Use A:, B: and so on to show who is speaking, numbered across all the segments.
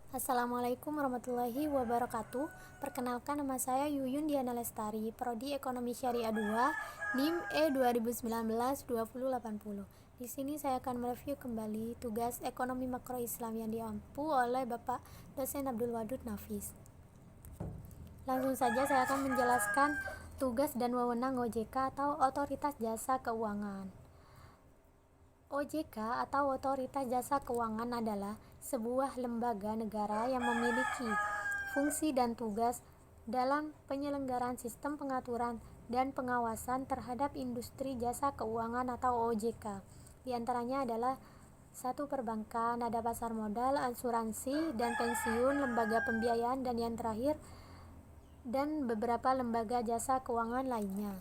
A: Assalamualaikum warahmatullahi wabarakatuh. Perkenalkan, nama saya Yuyun Diana Lestari, Prodi Ekonomi Syariah 2, NIM E 2019-2080. Di sini saya akan mereview kembali tugas ekonomi makro Islam yang diampu oleh Bapak Dosen Abdul Wadud Nafis. Langsung saja saya akan menjelaskan tugas dan wewenang OJK atau Otoritas Jasa Keuangan. OJK atau Otoritas Jasa Keuangan adalah sebuah lembaga negara yang memiliki fungsi dan tugas dalam penyelenggaraan sistem pengaturan dan pengawasan terhadap industri jasa keuangan atau OJK. Di antaranya adalah satu, perbankan, ada pasar modal, asuransi dan pensiun, lembaga pembiayaan, dan yang terakhir dan beberapa lembaga jasa keuangan lainnya.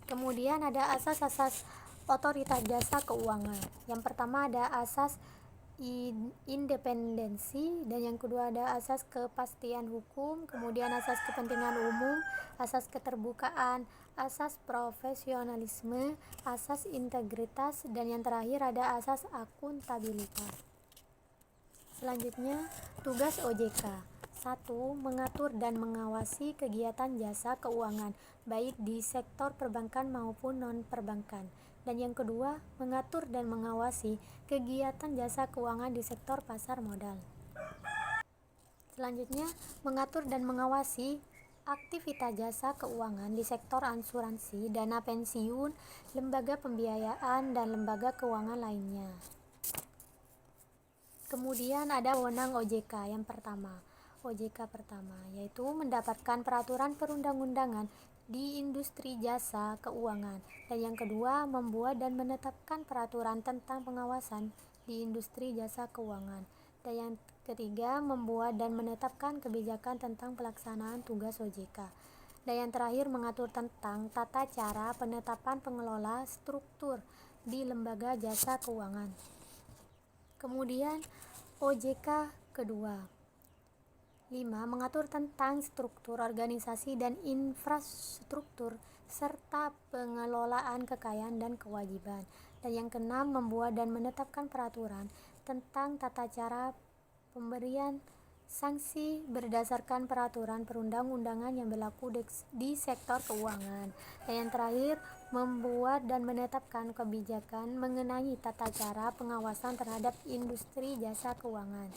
A: Kemudian ada asas-asas Otoritas Jasa Keuangan. Yang pertama ada asas independensi, dan yang kedua ada asas kepastian hukum, kemudian asas kepentingan umum, asas keterbukaan, asas profesionalisme, asas integritas, dan yang terakhir ada asas akuntabilitas. Selanjutnya, tugas OJK. 1. Mengatur dan mengawasi kegiatan jasa keuangan, baik di sektor perbankan maupun non-perbankan. Dan yang kedua, mengatur dan mengawasi kegiatan jasa keuangan di sektor pasar modal. Selanjutnya, mengatur dan mengawasi aktivitas jasa keuangan di sektor asuransi, dana pensiun, lembaga pembiayaan, dan lembaga keuangan lainnya. Kemudian ada wewenang OJK yang pertama. OJK pertama yaitu mendapatkan peraturan perundang-undangan di industri jasa keuangan, dan yang kedua membuat dan menetapkan peraturan tentang pengawasan di industri jasa keuangan, dan yang ketiga membuat dan menetapkan kebijakan tentang pelaksanaan tugas OJK, dan yang terakhir mengatur tentang tata cara penetapan pengelola struktur di lembaga jasa keuangan. Kemudian OJK kedua. 5. Mengatur tentang struktur organisasi dan infrastruktur serta pengelolaan kekayaan dan kewajiban. Dan yang keenam, membuat dan menetapkan peraturan tentang tata cara pemberian sanksi berdasarkan peraturan perundang-undangan yang berlaku di sektor keuangan. Dan yang terakhir, membuat dan menetapkan kebijakan mengenai tata cara pengawasan terhadap industri jasa keuangan.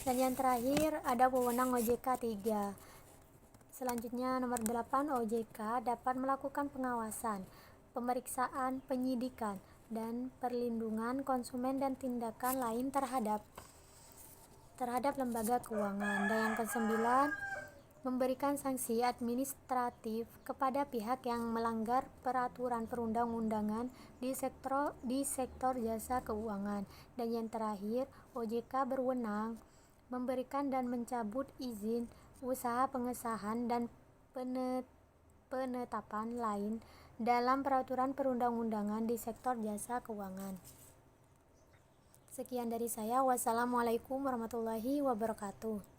A: Dan yang terakhir ada wewenang OJK 3. Selanjutnya nomor 8, OJK dapat melakukan pengawasan, pemeriksaan, penyidikan, dan perlindungan konsumen dan tindakan lain terhadap lembaga keuangan. Dan yang ke-9, memberikan sanksi administratif kepada pihak yang melanggar peraturan perundang-undangan di sektor jasa keuangan. Dan yang terakhir, OJK berwenang memberikan dan mencabut izin usaha, pengesahan dan penetapan lain dalam peraturan perundang-undangan di sektor jasa keuangan. Sekian dari saya. Wassalamualaikum warahmatullahi wabarakatuh.